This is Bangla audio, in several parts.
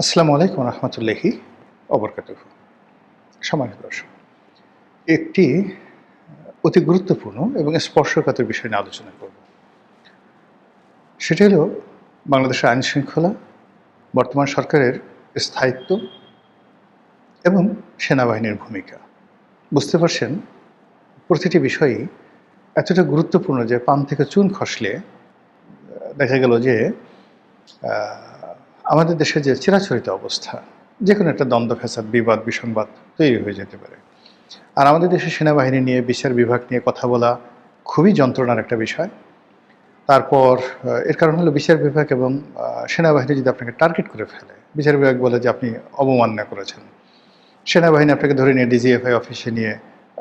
আসসালামু আলাইকুম রহমতুল্লাহি অবরকাতুহ। সম্মানিত দর্শক, একটি অতি গুরুত্বপূর্ণ এবং স্পর্শকাতর বিষয় নিয়ে আলোচনা করব। সেটা হলো বাংলাদেশের আইন শৃঙ্খলা, বর্তমান সরকারের স্থায়িত্ব এবং সেনাবাহিনীর ভূমিকা। বুঝতে পারছেন, প্রতিটি বিষয়ই এতটা গুরুত্বপূর্ণ যে পান থেকে চুন খসলে দেখা গেল যে আমাদের দেশে যে চিরাচরিত অবস্থা, যে কোনো একটা দ্বন্দ্ব ফ্যাসাদ, বিবাদ, বিসংবাদ তৈরি হয়ে যেতে পারে। আর আমাদের দেশের সেনাবাহিনী নিয়ে, বিচার বিভাগ নিয়ে কথা বলা খুবই যন্ত্রণার একটা বিষয়। তারপর এর কারণ হলো বিচার বিভাগ এবং সেনাবাহিনী যদি আপনাকে টার্গেট করে ফেলে, বিচার বিভাগ বলে যে আপনি অবমাননা করেছেন। সেনাবাহিনী আপনাকে ধরে নিয়ে ডিজিএফআই অফিসে নিয়ে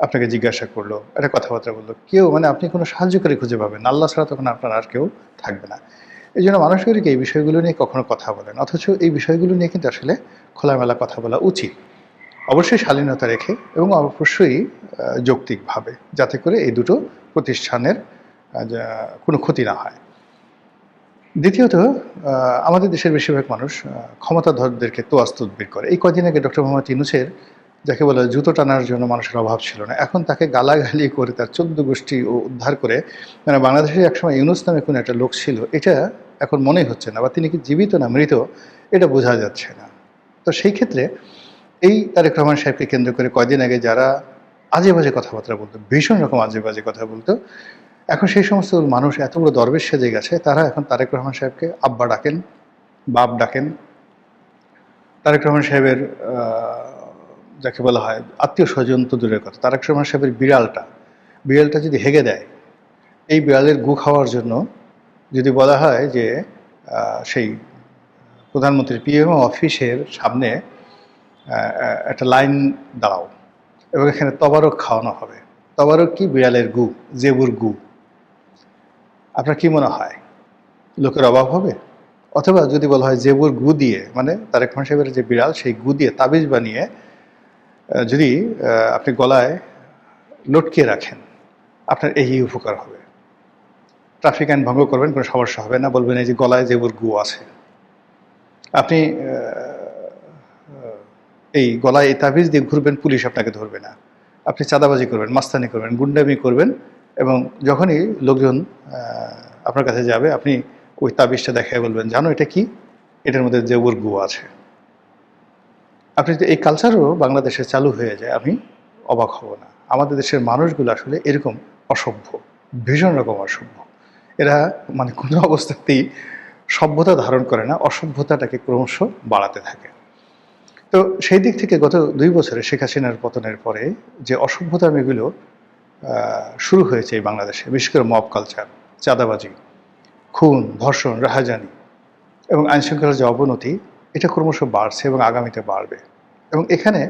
আপনাকে জিজ্ঞাসা করলো, একটা কথাবার্তা বললো। কেউ আপনি কোনো সাহায্যকারী খুঁজে পাবেন না। আল্লাহ ছাড়া তখন আপনার আর কেউ থাকবে না। এইজন্য মানুষজনকে এই বিষয়গুলো নিয়ে কখনো কথা বলেন। অথচ এই বিষয়গুলো নিয়ে কিন্তু আসলে খোলামেলা কথা বলা উচিত। অবশ্যই শালীনতা রেখে এবং অবশ্যই যৌক্তিকভাবে, যাতে করে এই দুটো প্রতিষ্ঠানের কোনো ক্ষতি না হয়। দ্বিতীয়ত, আমাদের দেশের বেশিরভাগ মানুষ ক্ষমতাধরদেরকে তোয়াজ তদবির করে। এই কদিন আগে ডক্টর মোহাম্মদ ইউনূসের, যাকে বলে জুতো টানার জন্য মানুষের অভাব ছিল না, এখন তাকে গালাগালি করে তার ১৪ গোষ্ঠী উদ্ধার করে, বাংলাদেশে একসময় ইউনূস নামে কোনো একটা লোক ছিল, এটা এখন মনেই হচ্ছে না, বা তিনি কি জীবিত না মৃত এটা বোঝা যাচ্ছে না। তো সেই ক্ষেত্রে এই তারেক রহমান সাহেবকে কেন্দ্র করে কয়দিন আগে যারা আজে বাজে কথাবার্তা বলতো, ভীষণ রকম আজে বাজে কথা বলতো, এখন সেই সমস্ত মানুষ এত বড় দরবেশ সেজে গেছে, তারা এখন তারেক রহমান সাহেবকে আব্বা ডাকেন, বাপ ডাকেন। তারেক রহমান সাহেবের যাকে বলা হয় আত্মীয় স্বজন তো দূরের কথা, তারেক রহমান সাহেবের বিড়ালটা যদি হেগে দেয়, এই বিড়ালের গু খাওয়ার জন্য যদি বলা হয় যে সেই প্রধানমন্ত্রীর পিএমও অফিসের সামনে একটা লাইন দাঁড়াও এবং এখানে তবারক খাওয়ানো হবে। তবারক কি? বিড়ালের গু, জেবুর গু। আপনার কি মনে হয় লোকের অভাব হবে? অথবা যদি বলা হয় জেবুর গু দিয়ে, তারেক রহমান সাহেবের যে বিড়াল, সেই গু দিয়ে তাবিজ বানিয়ে যদি আপনি গলায় লটকিয়ে রাখেন, আপনার এই উপকার হবে। ট্রাফিক আইন ভঙ্গ করবেন, কোনো সমস্যা হবে না, বলবেন এই যে গলায় জেবুর গু আছে। আপনি এই গলায় এই তাবিজ দিয়ে ঘুরবেন, পুলিশ আপনাকে ধরবে না। আপনি চাঁদাবাজি করবেন, মাস্তানি করবেন, গুন্ডামি করবেন, এবং যখনই লোকজন আপনার কাছে যাবে, আপনি ওই তাবিজটা দেখায় বলবেন, জানো এটা কি? এটার মধ্যে জেবুর গু আছে। আপনি যদি এই কালচারও বাংলাদেশে চালু হয়ে যায়, আমি অবাক হব না। আমাদের দেশের মানুষগুলো আসলে এরকম অসভ্য, ভীষণ রকম অসভ্য। এরা কোনো অবস্থাতেই সভ্যতা ধারণ করে না, অসভ্যতাটাকে ক্রমশ বাড়াতে থাকে। তো সেই দিক থেকে গত ২ বছরে শেখ হাসিনার পতনের পরে যে অসভ্যতামিগুলো শুরু হয়েছে এই বাংলাদেশে, বিশেষ করে মব কালচার, চাঁদাবাজি, খুন, ধর্ষণ, রাহাজানি এবং আইনশৃঙ্খলার যে অবনতি, এটা ক্রমশ বাড়ছে এবং আগামীতে বাড়বে। এবং এখানে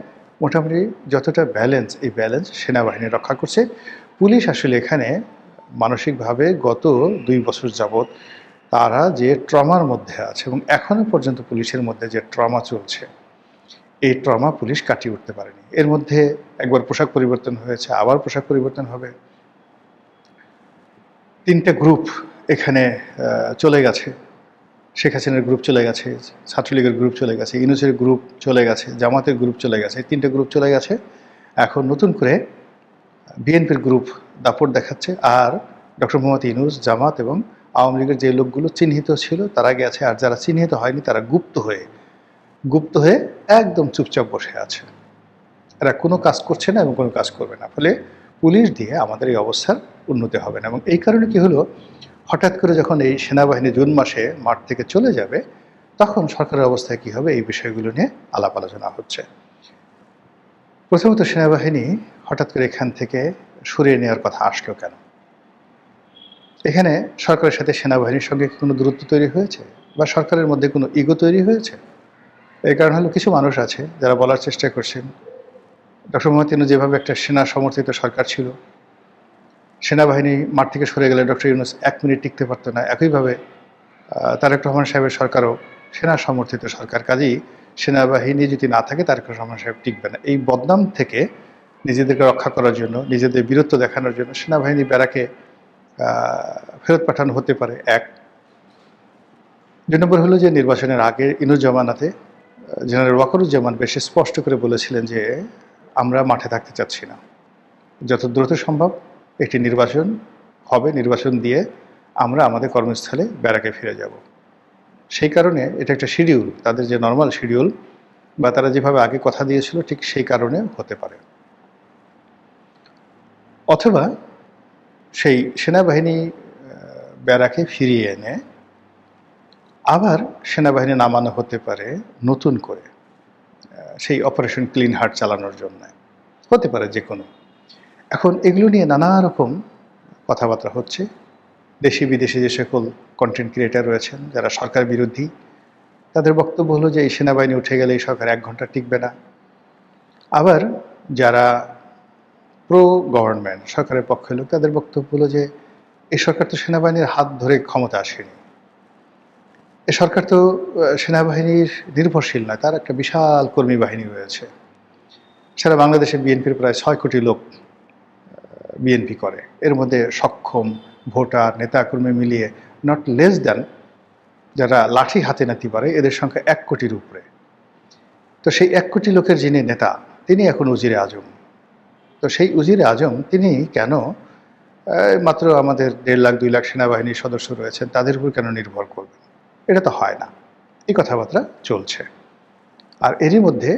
মোটামুটি যতটা ব্যালেন্স, এই ব্যালেন্স সেনাবাহিনী রক্ষা করছে। পুলিশ আসলে এখানে মানসিকভাবে গত ২ বছর যাবৎ তারা যে ট্রমার মধ্যে আছে, এবং এখনও পর্যন্ত পুলিশের মধ্যে যে ট্রমা চলছে, এই ট্রমা পুলিশ কাটিয়ে উঠতে পারেনি। এর মধ্যে একবার পোশাক পরিবর্তন হয়েছে, আবার পোশাক পরিবর্তন হবে। ৩টে গ্রুপ এখানে চলে গেছে। শেখ হাসিনার গ্রুপ চলে গেছে, ছাত্রলীগের গ্রুপ চলে গেছে, ইউনূসের গ্রুপ চলে গেছে, জামাতের গ্রুপ চলে গেছে, ৩টে গ্রুপ চলে গেছে। এখন নতুন করে বিএনপির গ্রুপ দাপট দেখাচ্ছে। আর ডক্টর মোহাম্মদ ইউনূস, জামাত এবং আওয়ামী লীগের যে লোকগুলো চিহ্নিত ছিল তারা গেছে, আর যারা চিহ্নিত হয়নি তারা গুপ্ত হয়ে একদম চুপচাপ বসে আছে। এরা কোনো কাজ করছে না এবং কোনো কাজ করবে না। ফলে পুলিশ দিয়ে আমাদের এই অবস্থার উন্নতি হবে না। এবং এই কারণে কি হলো, হঠাৎ করে যখন এই সেনাবাহিনী জুন মাসে মাঠ থেকে চলে যাবে, তখন সরকারের অবস্থায় কি হবে, এই বিষয়গুলো নিয়ে আলাপ আলোচনা হচ্ছে। প্রথমত, সেনাবাহিনী হঠাৎ করে এখান থেকে সরিয়ে নেওয়ার কথা আসলো কেন? এখানে সরকারের সাথে সেনাবাহিনীর সঙ্গে কোনো দূরত্ব তৈরি হয়েছে, বা সরকারের মধ্যে কোনো ইগো তৈরি হয়েছে? এই কারণ হলো, কিছু মানুষ আছে যারা বলার চেষ্টা করছেন, ডক্টর মোহাম্মদ ইউনূস যেভাবে একটা সেনা সমর্থিত সরকার ছিল, সেনাবাহিনী মাঠ থেকে সরে গেলে ডক্টর ইউনূস ১ মিনিট টিকতে পারতো না। একইভাবে তারেক রহমান সাহেবের সরকারও সেনা সমর্থিত সরকার, কাজেই সেনাবাহিনী যদি না থাকে তারেক রহমান সাহেব টিকবে না। এই বদনাম থেকে নিজেদেরকে রক্ষা করার জন্য, নিজেদের বীরত্ব দেখানোর জন্য সেনাবাহিনী ব্যারাকে ফেরত পাঠানো হতে পারে। ১ ২ নম্বর হলো যে নির্বাচনের আগে ইনুস জামানাতে জেনারেল ওয়াকারুজ্জামান বেশ স্পষ্ট করে বলেছিলেন যে আমরা মাঠে থাকতে চাচ্ছি না, যত দ্রুত সম্ভব একটি নির্বাচন হবে, নির্বাচন দিয়ে আমরা আমাদের কর্মস্থলে ব্যারাকে ফিরে যাব। সেই কারণে এটা একটা শিডিউল, তাদের যে নর্মাল শিডিউল বা তারা যেভাবে আগে কথা দিয়েছিল ঠিক সেই কারণে হতে পারে। অথবা সেই সেনাবাহিনী ব্যারাকে ফিরিয়ে এনে আবার সেনাবাহিনী নামানো হতে পারে নতুন করে সেই অপারেশন ক্লিন হার্ট চালানোর জন্য, হতে পারে যে কোনো। এখন এগুলো নিয়ে নানা রকম কথাবার্তা হচ্ছে। দেশি বিদেশি যে সকল কন্টেন্ট ক্রিয়েটার রয়েছেন যারা সরকার বিরোধী, তাদের বক্তব্য হলো যে এই সেনাবাহিনী উঠে গেলে এই সরকার 1 ঘন্টা টিকবে না। আবার যারা প্রো গভর্নমেন্ট সরকারের পক্ষে লোক, তাদের বক্তব্য হলো যে এই সরকার তো সেনাবাহিনীর হাত ধরে ক্ষমতা আসেনি, এ সরকার তো সেনাবাহিনীর নির্ভরশীল নয়, তার একটা বিশাল কর্মী বাহিনী রয়েছে। সারা বাংলাদেশে বিএনপির প্রায় 6 কোটি লোক বিএনপি করে, এর মধ্যে সক্ষম ভোটার নেতাকর্মী মিলিয়ে নট লেস দ্যান যারা লাঠি হাতে নিতে পারে এদের সংখ্যা 1 কোটির উপরে। তো সেই 1 কোটি লোকের যিনি নেতা, তিনি এখন উজিরে আজম। তো সেই উজিরে আজম তিনি কেন মাত্র আমাদের 1.5 লাখ 2 লাখ সেনাবাহিনীর সদস্য রয়েছেন তাদের উপর কেন নির্ভর করবেন? এটা তো হয় না। এই কথাবার্তা চলছে। আর এরই মধ্যে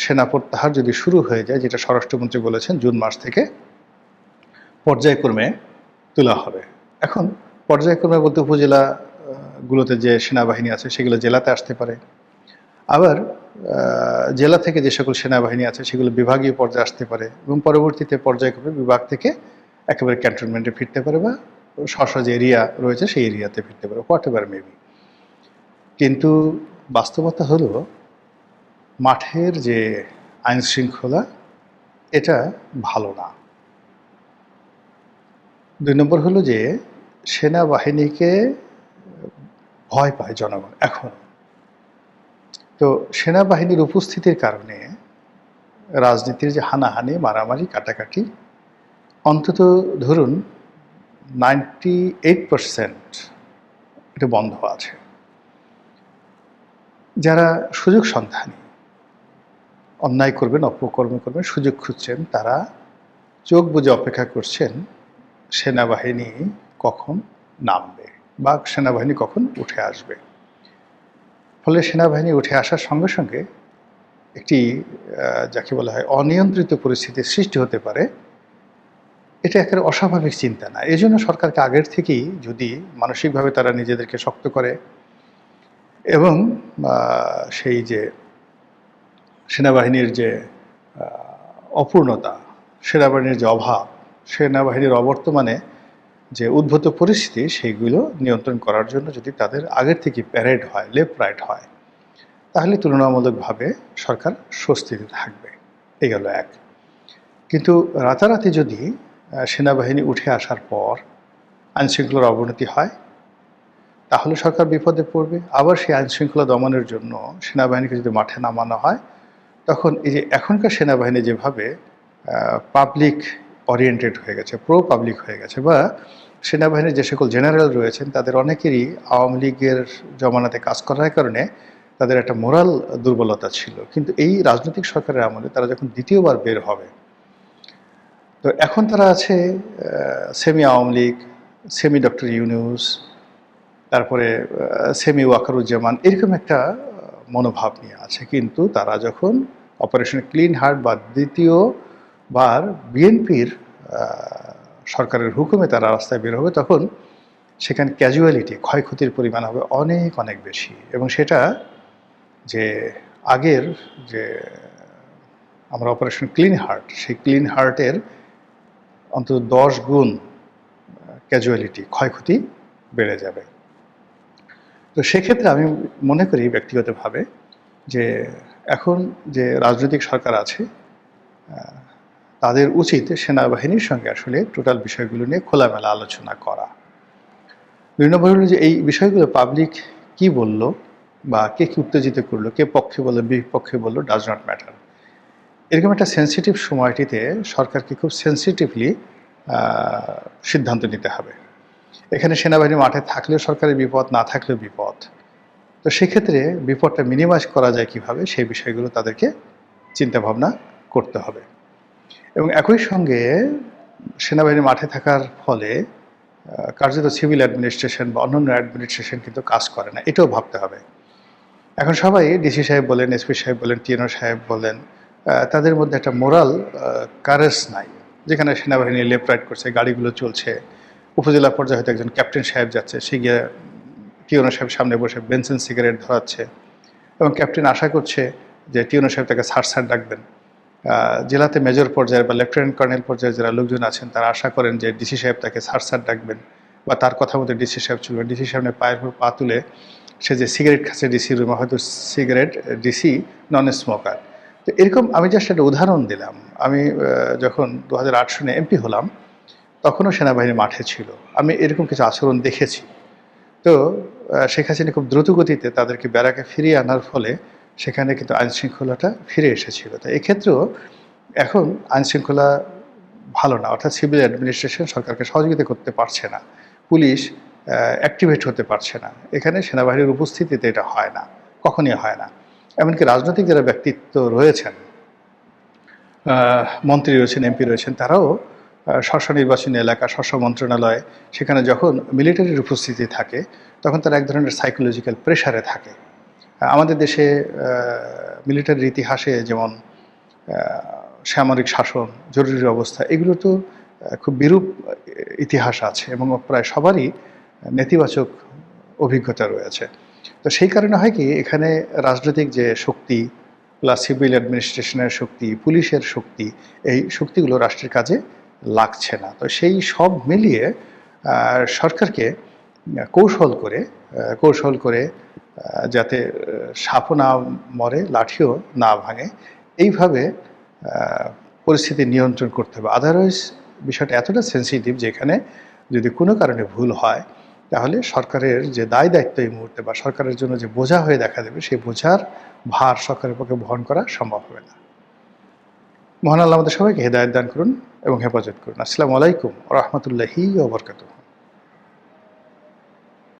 সেনা প্রত্যাহার যদি শুরু হয়ে যায়, যেটা স্বরাষ্ট্রমন্ত্রী বলেছেন জুন মাস থেকে পর্যায়ক্রমে তোলা হবে। এখন পর্যায়ক্রমে বলতে উপজেলাগুলোতে যে সেনাবাহিনী আছে সেগুলো জেলাতে আসতে পারে, আবার জেলা থেকে যে সকল সেনাবাহিনী আছে সেগুলো বিভাগীয় পর্যায়ে আসতে পারে এবং পরবর্তীতে পর্যায়ক্রমে বিভাগ থেকে একেবারে ক্যান্টনমেন্টে ফিরতে পারে বা স্ব যে এরিয়া রয়েছে সেই এরিয়াতে ফিরতে পারে, হোয়াট এভার মেবি। কিন্তু বাস্তবতা হলো মাঠের যে আইন শৃঙ্খলা এটা ভালো না। 2 নম্বর হলো যে সেনাবাহিনীকে ভয় পায় জনগণ এখন। তো সেনাবাহিনীর উপস্থিতির কারণে রাজনীতির যে হানাহানি মারামারি কাটাকাটি অন্তত ধরুন 98% এটা বন্ধ আছে। যারা সুযোগ সন্ধানী, অন্যায় করবেন অপকর্ম করবেন সুযোগ খুঁজছেন, তারা চোখ বুজে অপেক্ষা করছেন সেনাবাহিনী কখন নামবে বা সেনাবাহিনী কখন উঠে আসবে। ফলে সেনাবাহিনী উঠে আসার সঙ্গে সঙ্গে একটি যাকে বলা হয় অনিয়ন্ত্রিত পরিস্থিতির সৃষ্টি হতে পারে। এটা একেবারে অস্বাভাবিক চিন্তা না। এই জন্য সরকারকে আগের থেকেই যদি মানসিকভাবে তারা নিজেদেরকে শক্ত করে এবং সেই যে সেনাবাহিনীর যে অপূর্ণতা, সেনাবাহিনীর যে অভাব, সেনাবাহিনীর অবর্তমানে যে উদ্ভূত পরিস্থিতি সেইগুলো নিয়ন্ত্রণ করার জন্য যদি তাদের আগের থেকে প্যারেড হয়, লেফট রাইট হয়, তাহলে তুলনামূলকভাবে সরকার স্বস্তিতে থাকবে। এই গেল এক। কিন্তু রাতারাতি যদি সেনাবাহিনী উঠে আসার পর আইনশৃঙ্খলার অবনতি হয় তাহলে সরকার বিপদে পড়বে। আবার সেই আইনশৃঙ্খলা দমনের জন্য সেনাবাহিনীকে যদি মাঠে নামানো হয় তখন এই যে এখনকার সেনাবাহিনী যেভাবে পাবলিক ওরিয়েন্টেড হয়ে গেছে, প্রো পাবলিক হয়ে গেছে, বা সেনাবাহিনীর যে সকল জেনারেল রয়েছেন তাদের অনেকেরই আওয়ামী লীগের জমানাতে কাজ করার কারণে তাদের একটা মোরাল দুর্বলতা ছিল। কিন্তু এই রাজনৈতিক সরকারের আমলে তারা যখন দ্বিতীয়বার বের হবে, তো এখন তারা আছে semi Awami League, semi doctor Yunus, তারপরে সেমি ওয়াকারুজ্জামান, এরকম একটা মনোভাব নিয়ে আছে। কিন্তু তারা যখন অপারেশন ক্লিন হার্ট বা দ্বিতীয়বার বিএনপির সরকারের হুকুমে তারা রাস্তায় বের হবে, তখন সেখানে ক্যাজুয়ালিটি, ক্ষয়ক্ষতির পরিমাণ হবে অনেক অনেক বেশি। এবং সেটা যে আগের যে আমরা অপারেশন ক্লিন হার্ট, সেই ক্লিন হার্টের অন্তত 10 গুণ ক্যাজুয়ালিটি, ক্ষয়ক্ষতি বেড়ে যাবে। তো সেক্ষেত্রে আমি মনে করি ব্যক্তিগতভাবে যে এখন যে রাজনৈতিক সরকার আছে তাদের উচিত সেনাবাহিনীর সঙ্গে আসলে টোটাল বিষয়গুলো নিয়ে খোলামেলা আলোচনা করা। 2 নম্বর হলো যে এই বিষয়গুলো পাবলিক কি বলল বা কে কি উত্তেজিত করলো, কে পক্ষে বললো বিপক্ষে বললো, ডাজ নট ম্যাটার। এরকম একটা সেন্সিটিভ সময়টিতে সরকারকে খুব সেন্সিটিভলি সিদ্ধান্ত নিতে হবে। এখানে সেনাবাহিনী মাঠে থাকলেও সরকারের বিপদ, না থাকলেও বিপদ। তো তো সেক্ষেত্রে বিপদটা মিনিমাইজ করা যায় কিভাবে, সেই বিষয়গুলো তাদেরকে চিন্তা ভাবনা করতে হবে। এবং একই সঙ্গে সেনাবাহিনী মাঠে থাকার ফলে কার্যত সিভিল অ্যাডমিনিস্ট্রেশন বা অন্যান্য অ্যাডমিনিস্ট্রেশন কিন্তু কাজ করে না, এটাও ভাবতে হবে। এখন সবাই ডিসি সাহেব বলেন, এসপি সাহেব বলেন, টিএনও সাহেব বলেন, তাদের মধ্যে একটা মোরাল কারেজ নাই। যেখানে সেনাবাহিনী লেফট রাইট করছে, গাড়িগুলো চলছে, উপজেলা পর্যায়ে হয়তো একজন ক্যাপ্টেন সাহেব যাচ্ছে, সে গিয়ে টিএনও সাহেব সামনে বসে বেনসিন সিগারেট ধরাচ্ছে এবং ক্যাপ্টেন আশা করছে যে টিএনও সাহেব তাকে স্যার ডাকবেন। জেলাতে মেজর পর্যায়ে বা লেফটেন্যান্ট কর্নেল পর্যায়ে যারা লোকজন আছেন তারা আশা করেন যে ডিসি সাহেব তাকে স্যার ডাকবেন বা তার কথা মতো ডিসি সাহেব চলবেন। ডিসি সাহেবের পায়ের উপর পা তুলে সে যে সিগারেট খাচ্ছে ডিসি রুমে, হয়তো সিগারেট ডিসি নন স্মোকার। তো এরকম আমি জাস্ট একটা উদাহরণ দিলাম। আমি যখন 2008 সনে এমপি হলাম তখনও সেনাবাহিনী মাঠে ছিল, আমি এরকম কিছু আচরণ দেখেছি। তো শেখ হাসিনা খুব দ্রুত গতিতে তাদেরকে ব্যারাকে ফিরিয়ে আনার ফলে সেখানে কিন্তু আইনশৃঙ্খলাটা ফিরে এসেছিল। তো এক্ষেত্রেও এখন আইনশৃঙ্খলা ভালো না, অর্থাৎ সিভিল অ্যাডমিনিস্ট্রেশন সরকারকে সহযোগিতা করতে পারছে না, পুলিশ অ্যাক্টিভেট হতে পারছে না। এখানে সেনাবাহিনীর উপস্থিতিতে এটা হয় না, কখনই হয় না। এমনকি রাজনৈতিক যারা ব্যক্তিত্ব রয়েছেন, মন্ত্রী রয়েছেন, এমপি রয়েছেন, তারাও স্ব নির্বাচনী এলাকা, স্ব মন্ত্রণালয়, সেখানে যখন মিলিটারির উপস্থিতি থাকে তখন তারা এক ধরনের সাইকোলজিক্যাল প্রেশারে থাকে। আমাদের দেশে মিলিটারির ইতিহাসে যেমন সামরিক শাসন, জরুরি অবস্থা, এগুলো তো খুব বিরূপ ইতিহাস আছে এবং প্রায় সবারই নেতিবাচক অভিজ্ঞতা রয়েছে। তো সেই কারণে হয় কি, এখানে রাজনৈতিক যে শক্তি প্লাস সিভিল অ্যাডমিনিস্ট্রেশনের শক্তি, পুলিশের শক্তি, এই শক্তিগুলো রাষ্ট্রের কাজে লাগছে না। তো সেই সব মিলিয়ে সরকারকে কৌশল করে যাতে সাপও না মরে, লাঠিও না ভাঙে, এইভাবে পরিস্থিতি নিয়ন্ত্রণ করতে হবে। আদারওয়াইজ বিষয়টা এতটা সেন্সিটিভ যে এখানে যদি কোনো কারণে ভুল হয় তাহলে সরকারের যে দায় দায়িত্ব এই মুহূর্তে বা সরকারের জন্য যে বোঝা হয়ে দেখা দেবে, সেই বোঝার ভার সরকারের পক্ষে বহন করা সম্ভব হবে না। মহান আল্লাহ আমাদের সবাইকে হেদায়েত দান করুন এবং হেফাজত করুন। আসসালামু আলাইকুম ওয়া রাহমাতুল্লাহি ওয়া বারাকাতুহু।